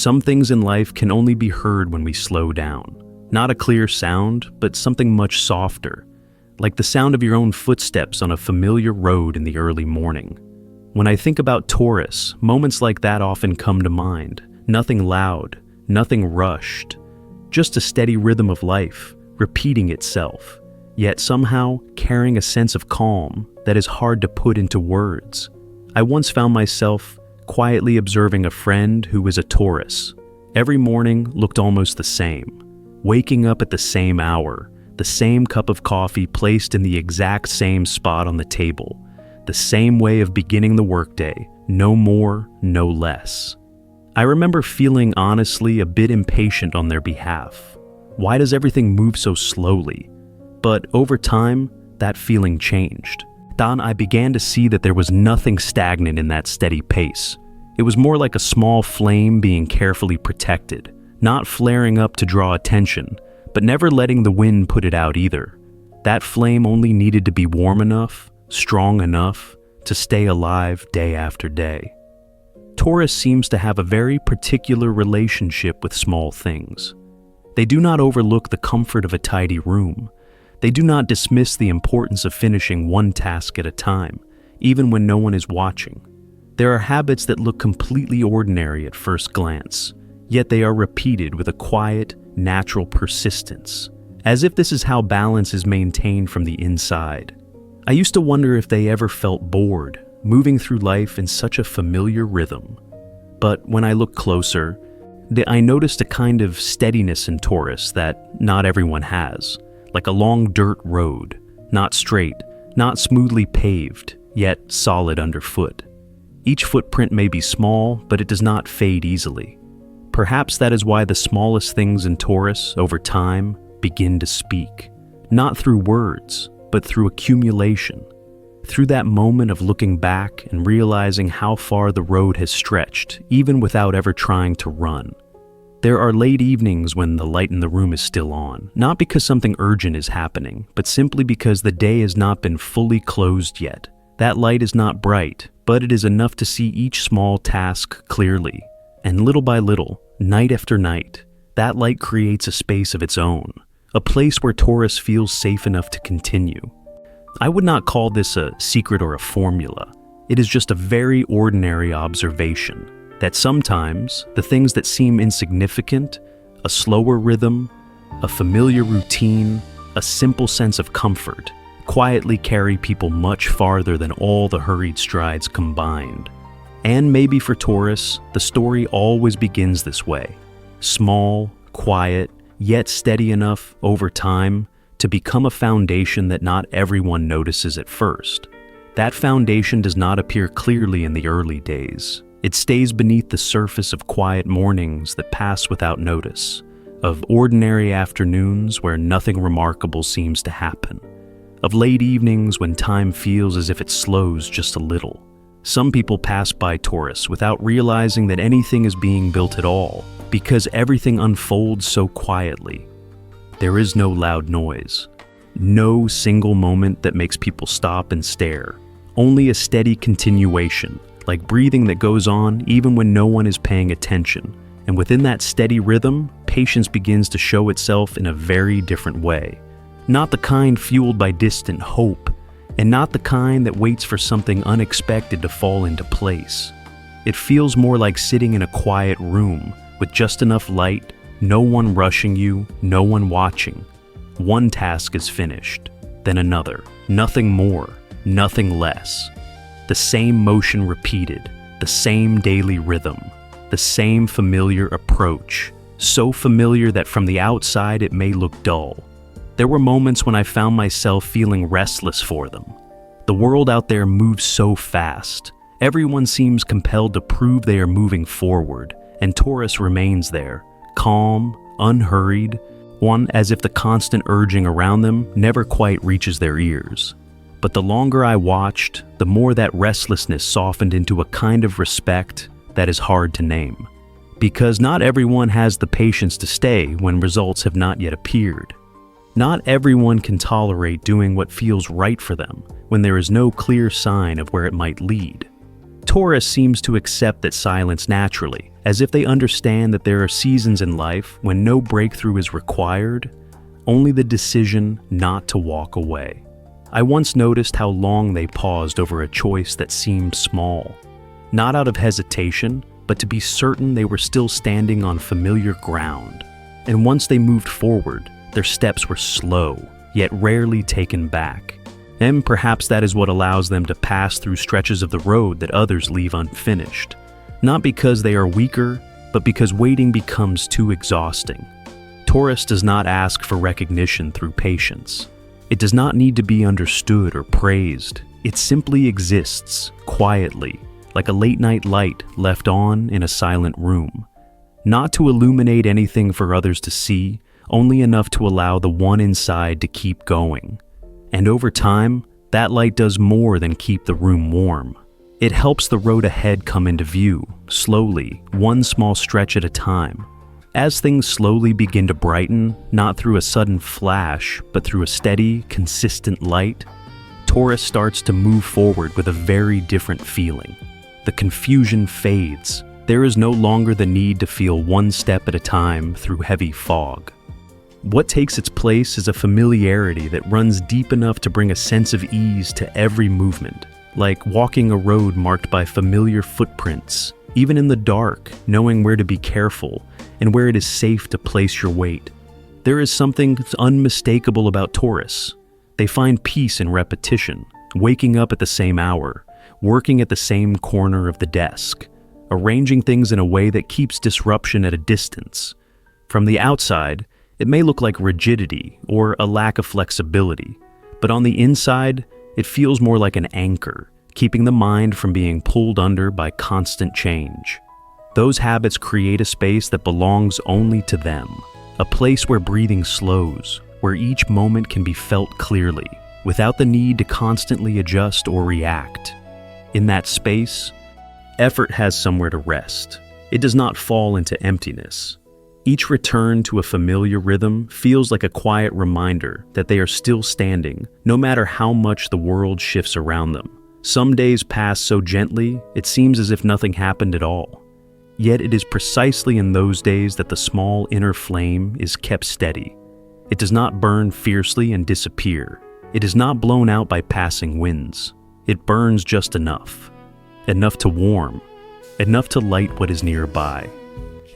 Some things in life can only be heard when we slow down. Not a clear sound, but something much softer, like the sound of your own footsteps on a familiar road in the early morning. When I think about Taurus, moments like that often come to mind. Nothing loud, nothing rushed, just a steady rhythm of life, repeating itself, yet somehow carrying a sense of calm that is hard to put into words. I once found myself quietly observing a friend who was a Taurus. Every morning looked almost the same. Waking up at the same hour, the same cup of coffee placed in the exact same spot on the table, the same way of beginning the workday, no more, no less. I remember feeling honestly a bit impatient on their behalf. Why does everything move so slowly? But over time, that feeling changed. Then I began to see that there was nothing stagnant in that steady pace. It was more like a small flame being carefully protected, not flaring up to draw attention, but never letting the wind put it out either. That flame only needed to be warm enough, strong enough, to stay alive day after day. Taurus seems to have a very particular relationship with small things. They do not overlook the comfort of a tidy room. They do not dismiss the importance of finishing one task at a time, even when no one is watching. There are habits that look completely ordinary at first glance, yet they are repeated with a quiet, natural persistence, as if this is how balance is maintained from the inside. I used to wonder if they ever felt bored, moving through life in such a familiar rhythm. But when I looked closer, I noticed a kind of steadiness in Taurus that not everyone has. Like a long dirt road, not straight, not smoothly paved, yet solid underfoot. Each footprint may be small, but it does not fade easily. Perhaps that is why the smallest things in Taurus, over time, begin to speak. Not through words, but through accumulation. Through that moment of looking back and realizing how far the road has stretched, even without ever trying to run. There are late evenings when the light in the room is still on, not because something urgent is happening, but simply because the day has not been fully closed yet. That light is not bright, but it is enough to see each small task clearly. And little by little, night after night, that light creates a space of its own, a place where Taurus feels safe enough to continue. I would not call this a secret or a formula. It is just a very ordinary observation. That sometimes the things that seem insignificant, a slower rhythm, a familiar routine, a simple sense of comfort, quietly carry people much farther than all the hurried strides combined. And maybe for Taurus, the story always begins this way. Small, quiet, yet steady enough over time to become a foundation that not everyone notices at first. That foundation does not appear clearly in the early days. It stays beneath the surface of quiet mornings that pass without notice, of ordinary afternoons where nothing remarkable seems to happen, of late evenings when time feels as if it slows just a little. Some people pass by Taurus without realizing that anything is being built at all, because everything unfolds so quietly. There is no loud noise, no single moment that makes people stop and stare, only a steady continuation, like breathing that goes on even when no one is paying attention. And within that steady rhythm, patience begins to show itself in a very different way. Not the kind fueled by distant hope, and not the kind that waits for something unexpected to fall into place. It feels more like sitting in a quiet room with just enough light, no one rushing you, no one watching. One task is finished, then another, nothing more, nothing less. The same motion repeated, the same daily rhythm, the same familiar approach, so familiar that from the outside it may look dull. There were moments when I found myself feeling restless for them. The world out there moves so fast. Everyone seems compelled to prove they are moving forward, and Taurus remains there, calm, unhurried, one as if the constant urging around them never quite reaches their ears. But the longer I watched, the more that restlessness softened into a kind of respect that is hard to name. Because not everyone has the patience to stay when results have not yet appeared. Not everyone can tolerate doing what feels right for them when there is no clear sign of where it might lead. Taurus seems to accept that silence naturally, as if they understand that there are seasons in life when no breakthrough is required, only the decision not to walk away. I once noticed how long they paused over a choice that seemed small, not out of hesitation, but to be certain they were still standing on familiar ground. And once they moved forward, their steps were slow, yet rarely taken back. And perhaps that is what allows them to pass through stretches of the road that others leave unfinished. Not because they are weaker, but because waiting becomes too exhausting. Taurus does not ask for recognition through patience. It does not need to be understood or praised. It simply exists, quietly, like a late-night light left on in a silent room. Not to illuminate anything for others to see, only enough to allow the one inside to keep going. And over time, that light does more than keep the room warm. It helps the road ahead come into view, slowly, one small stretch at a time. As things slowly begin to brighten, not through a sudden flash, but through a steady, consistent light, Taurus starts to move forward with a very different feeling. The confusion fades. There is no longer the need to feel one step at a time through heavy fog. What takes its place is a familiarity that runs deep enough to bring a sense of ease to every movement, like walking a road marked by familiar footprints, even in the dark, knowing where to be careful and where it is safe to place your weight. There is something unmistakable about Taurus. They find peace in repetition, waking up at the same hour, working at the same corner of the desk, arranging things in a way that keeps disruption at a distance. From the outside, it may look like rigidity or a lack of flexibility, but on the inside, it feels more like an anchor, keeping the mind from being pulled under by constant change. Those habits create a space that belongs only to them, a place where breathing slows, where each moment can be felt clearly, without the need to constantly adjust or react. In that space, effort has somewhere to rest. It does not fall into emptiness. Each return to a familiar rhythm feels like a quiet reminder that they are still standing, no matter how much the world shifts around them. Some days pass so gently, it seems as if nothing happened at all. Yet it is precisely in those days that the small inner flame is kept steady. It does not burn fiercely and disappear. It is not blown out by passing winds. It burns just enough. Enough to warm. Enough to light what is nearby.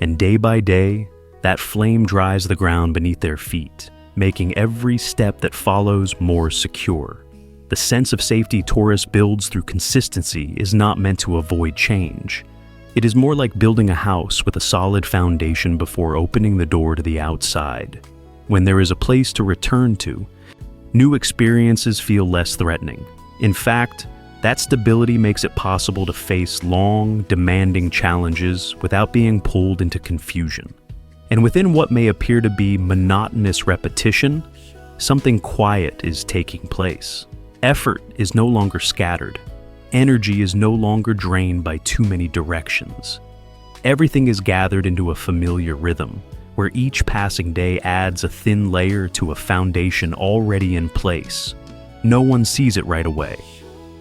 And day by day, that flame dries the ground beneath their feet, making every step that follows more secure. The sense of safety Taurus builds through consistency is not meant to avoid change. It is more like building a house with a solid foundation before opening the door to the outside. When there is a place to return to, new experiences feel less threatening. In fact, that stability makes it possible to face long, demanding challenges without being pulled into confusion. And within what may appear to be monotonous repetition, something quiet is taking place. Effort is no longer scattered. Energy is no longer drained by too many directions. Everything is gathered into a familiar rhythm, where each passing day adds a thin layer to a foundation already in place. No one sees it right away,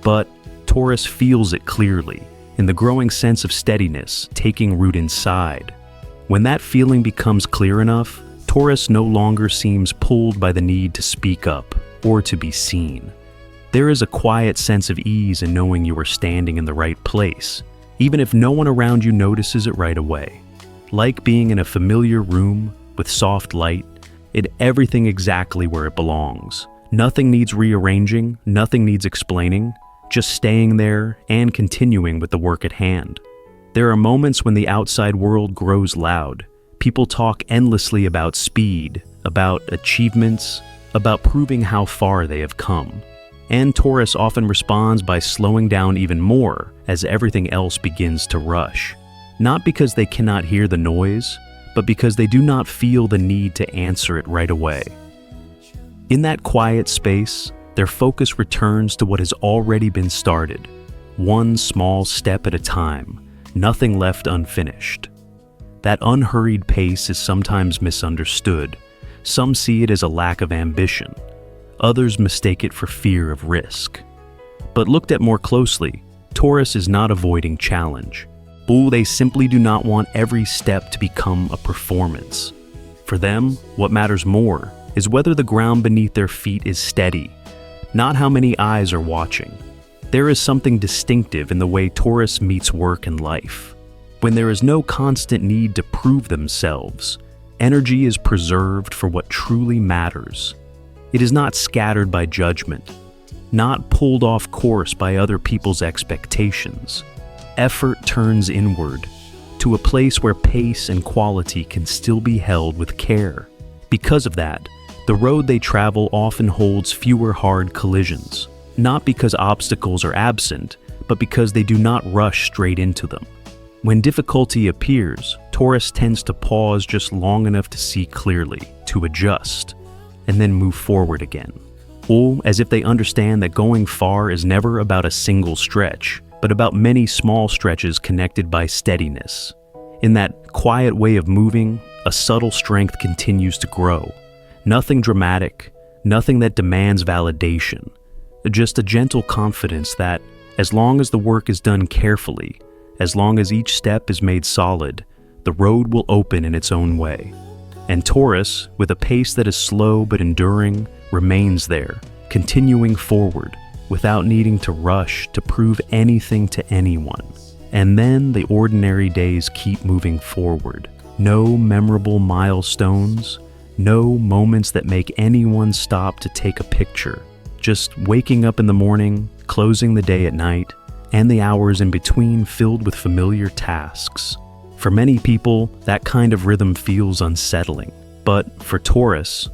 but Taurus feels it clearly, in the growing sense of steadiness taking root inside. When that feeling becomes clear enough, Taurus no longer seems pulled by the need to speak up or to be seen. There is a quiet sense of ease in knowing you are standing in the right place, even if no one around you notices it right away. Like being in a familiar room with soft light, everything exactly where it belongs. Nothing needs rearranging, nothing needs explaining, just staying there and continuing with the work at hand. There are moments when the outside world grows loud. People talk endlessly about speed, about achievements, about proving how far they have come. And Taurus often responds by slowing down even more as everything else begins to rush. Not because they cannot hear the noise, but because they do not feel the need to answer it right away. In that quiet space, their focus returns to what has already been started, one small step at a time, nothing left unfinished. That unhurried pace is sometimes misunderstood. Some see it as a lack of ambition. Others mistake it for fear of risk. But looked at more closely, Taurus is not avoiding challenge. But they simply do not want every step to become a performance. For them, what matters more is whether the ground beneath their feet is steady, not how many eyes are watching. There is something distinctive in the way Taurus meets work and life. When there is no constant need to prove themselves, energy is preserved for what truly matters. It is not scattered by judgment, not pulled off course by other people's expectations. Effort turns inward, to a place where pace and quality can still be held with care. Because of that, the road they travel often holds fewer hard collisions, not because obstacles are absent, but because they do not rush straight into them. When difficulty appears, Taurus tends to pause just long enough to see clearly, to adjust, and then move forward again. Or as if they understand that going far is never about a single stretch, but about many small stretches connected by steadiness. In that quiet way of moving, a subtle strength continues to grow. Nothing dramatic, nothing that demands validation. Just a gentle confidence that, as long as the work is done carefully, as long as each step is made solid, the road will open in its own way. And Taurus, with a pace that is slow but enduring, remains there, continuing forward, without needing to rush to prove anything to anyone. And then the ordinary days keep moving forward. No memorable milestones, no moments that make anyone stop to take a picture. Just waking up in the morning, closing the day at night, and the hours in between filled with familiar tasks. For many people, that kind of rhythm feels unsettling. But for Taurus,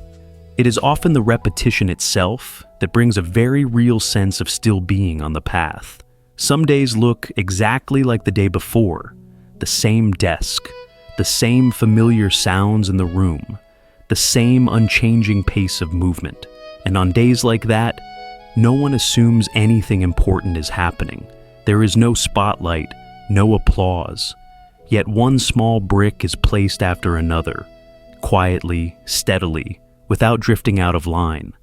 it is often the repetition itself that brings a very real sense of still being on the path. Some days look exactly like the day before, the same desk, the same familiar sounds in the room, the same unchanging pace of movement. And on days like that, no one assumes anything important is happening. There is no spotlight, no applause. Yet one small brick is placed after another, quietly, steadily, without drifting out of line.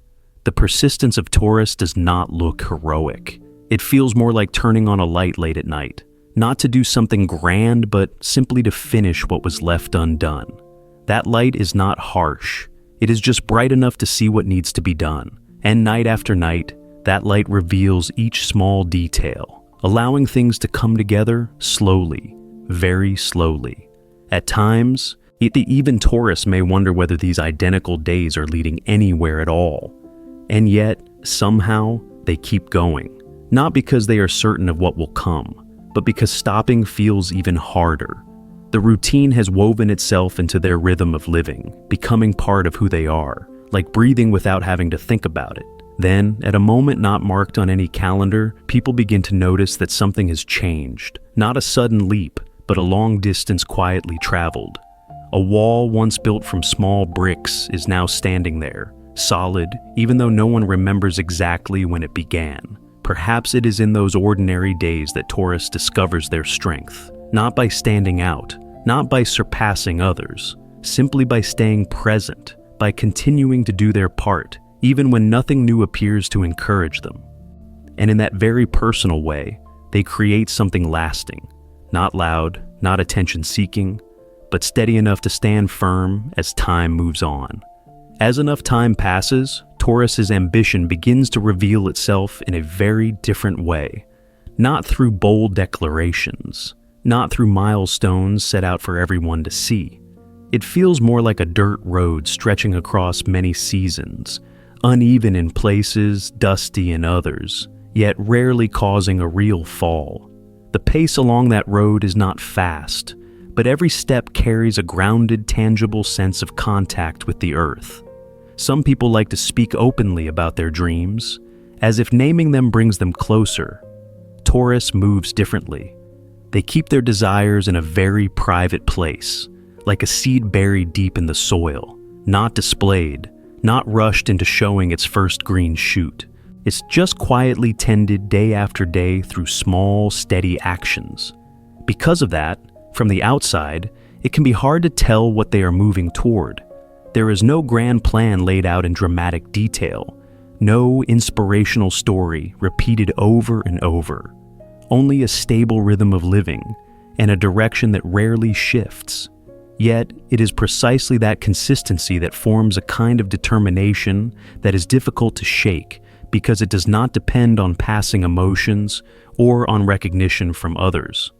The persistence of Taurus does not look heroic. It feels more like turning on a light late at night, not to do something grand, but simply to finish what was left undone. That light is not harsh. It is just bright enough to see what needs to be done. And night after night, that light reveals each small detail, allowing things to come together slowly, very slowly. At times, even Taurus may wonder whether these identical days are leading anywhere at all. And yet, somehow, they keep going. Not because they are certain of what will come, but because stopping feels even harder. The routine has woven itself into their rhythm of living, becoming part of who they are, like breathing without having to think about it. Then, at a moment not marked on any calendar, people begin to notice that something has changed. Not a sudden leap, but a long distance quietly traveled. A wall once built from small bricks is now standing there, solid, even though no one remembers exactly when it began. Perhaps it is in those ordinary days that Taurus discovers their strength, not by standing out, not by surpassing others, simply by staying present, by continuing to do their part, even when nothing new appears to encourage them. And in that very personal way, they create something lasting, not loud, not attention-seeking, but steady enough to stand firm as time moves on. As enough time passes, Taurus's ambition begins to reveal itself in a very different way, not through bold declarations, not through milestones set out for everyone to see. It feels more like a dirt road stretching across many seasons, uneven in places, dusty in others, yet rarely causing a real fall. The pace along that road is not fast, but every step carries a grounded, tangible sense of contact with the earth. Some people like to speak openly about their dreams, as if naming them brings them closer. Taurus moves differently. They keep their desires in a very private place, like a seed buried deep in the soil, not displayed, not rushed into showing its first green shoot. It's just quietly tended day after day through small, steady actions. Because of that, from the outside, it can be hard to tell what they are moving toward. There is no grand plan laid out in dramatic detail, no inspirational story repeated over and over, only a stable rhythm of living, and a direction that rarely shifts. Yet, it is precisely that consistency that forms a kind of determination that is difficult to shake because it does not depend on passing emotions or on recognition from others.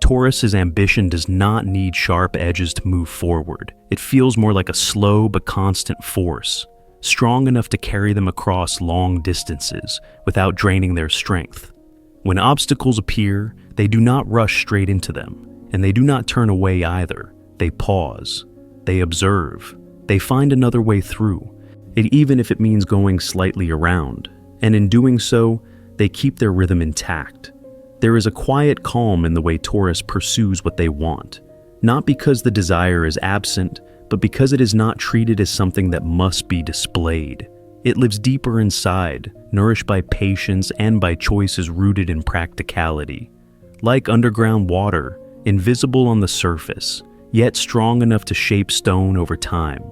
Taurus's ambition does not need sharp edges to move forward. It feels more like a slow but constant force, strong enough to carry them across long distances without draining their strength. When obstacles appear, they do not rush straight into them, and they do not turn away either. They pause, they observe, they find another way through, even if it means going slightly around, and in doing so, they keep their rhythm intact. There is a quiet calm in the way Taurus pursues what they want, not because the desire is absent, but because it is not treated as something that must be displayed. It lives deeper inside, nourished by patience and by choices rooted in practicality. Like underground water, invisible on the surface, yet strong enough to shape stone over time.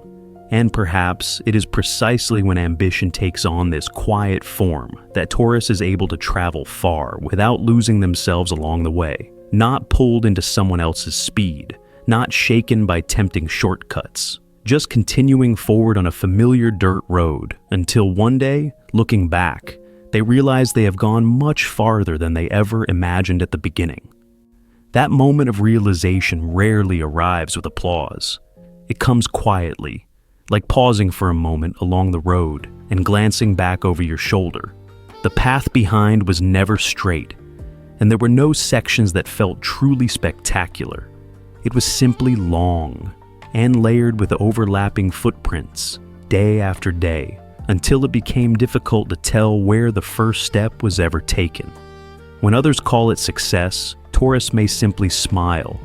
And perhaps it is precisely when ambition takes on this quiet form that Taurus is able to travel far without losing themselves along the way, not pulled into someone else's speed, not shaken by tempting shortcuts, just continuing forward on a familiar dirt road until one day, looking back, they realize they have gone much farther than they ever imagined at the beginning. That moment of realization rarely arrives with applause. It comes quietly, like pausing for a moment along the road and glancing back over your shoulder. The path behind was never straight, and there were no sections that felt truly spectacular. It was simply long and layered with overlapping footprints, day after day, until it became difficult to tell where the first step was ever taken. When others call it success, Taurus may simply smile,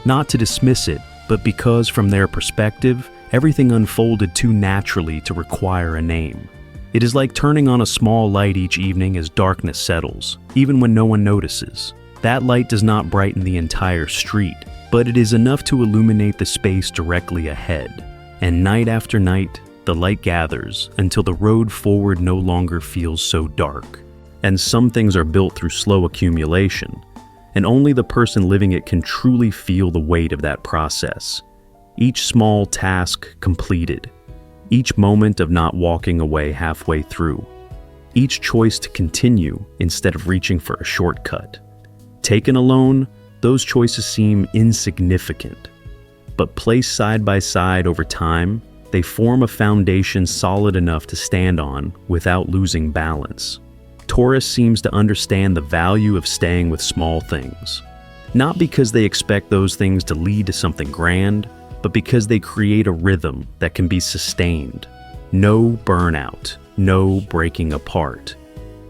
not to dismiss it, but because from their perspective, everything unfolded too naturally to require a name. It is like turning on a small light each evening as darkness settles, even when no one notices. That light does not brighten the entire street, but it is enough to illuminate the space directly ahead. And night after night, the light gathers until the road forward no longer feels so dark. And some things are built through slow accumulation, and only the person living it can truly feel the weight of that process. Each small task completed, each moment of not walking away halfway through, each choice to continue instead of reaching for a shortcut. Taken alone, those choices seem insignificant, but placed side by side over time, they form a foundation solid enough to stand on without losing balance. Taurus seems to understand the value of staying with small things, not because they expect those things to lead to something grand, but because they create a rhythm that can be sustained. No burnout, no breaking apart.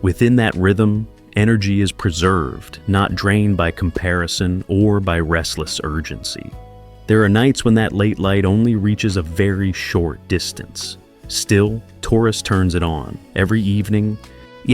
Within that rhythm, energy is preserved, not drained by comparison or by restless urgency. There are nights when that late light only reaches a very short distance. Still, Taurus turns it on, every evening,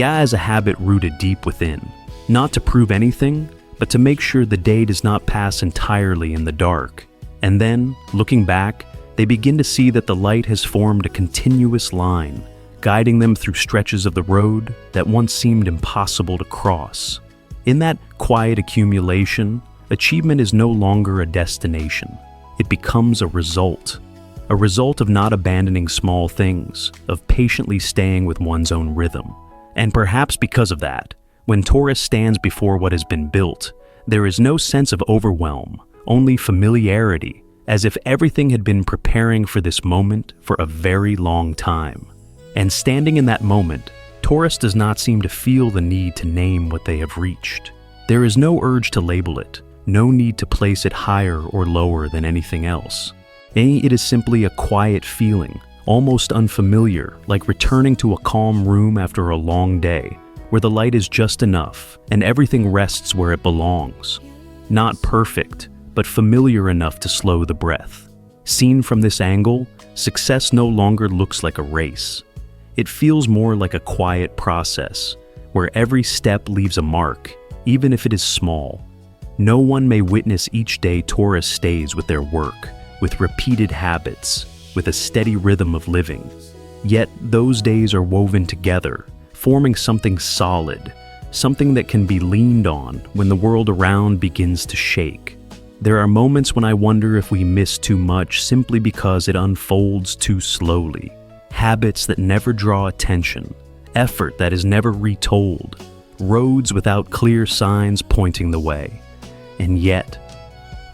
as a habit rooted deep within. Not to prove anything, but to make sure the day does not pass entirely in the dark. And then, looking back, they begin to see that the light has formed a continuous line, guiding them through stretches of the road that once seemed impossible to cross. In that quiet accumulation, achievement is no longer a destination. It becomes a result of not abandoning small things, of patiently staying with one's own rhythm. And perhaps because of that, when Taurus stands before what has been built, there is no sense of overwhelm, only familiarity, as if everything had been preparing for this moment for a very long time. And standing in that moment, Taurus does not seem to feel the need to name what they have reached. There is no urge to label it, no need to place it higher or lower than anything else. It is simply a quiet feeling, almost unfamiliar, like returning to a calm room after a long day, where the light is just enough and everything rests where it belongs. Not perfect, but familiar enough to slow the breath. Seen from this angle, success no longer looks like a race. It feels more like a quiet process, where every step leaves a mark, even if it is small. No one may witness each day Taurus stays with their work, with repeated habits, with a steady rhythm of living. Yet those days are woven together, forming something solid, something that can be leaned on when the world around begins to shake. There are moments when I wonder if we miss too much simply because it unfolds too slowly. Habits that never draw attention, effort that is never retold, roads without clear signs pointing the way. And yet,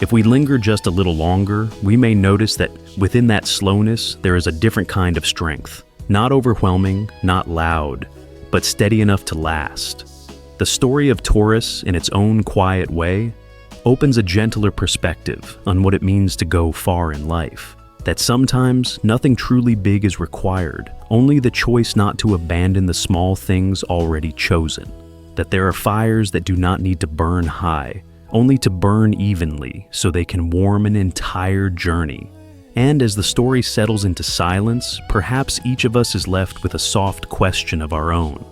if we linger just a little longer, we may notice that within that slowness, there is a different kind of strength. Not overwhelming, not loud, but steady enough to last. The story of Taurus, in its own quiet way, opens a gentler perspective on what it means to go far in life. That sometimes nothing truly big is required, only the choice not to abandon the small things already chosen. That there are fires that do not need to burn high, only to burn evenly so they can warm an entire journey. And as the story settles into silence, perhaps each of us is left with a soft question of our own.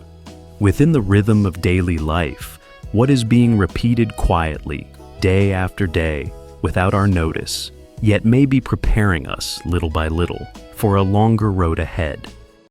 Within the rhythm of daily life, what is being repeated quietly, day after day, without our notice, yet may be preparing us, little by little, for a longer road ahead?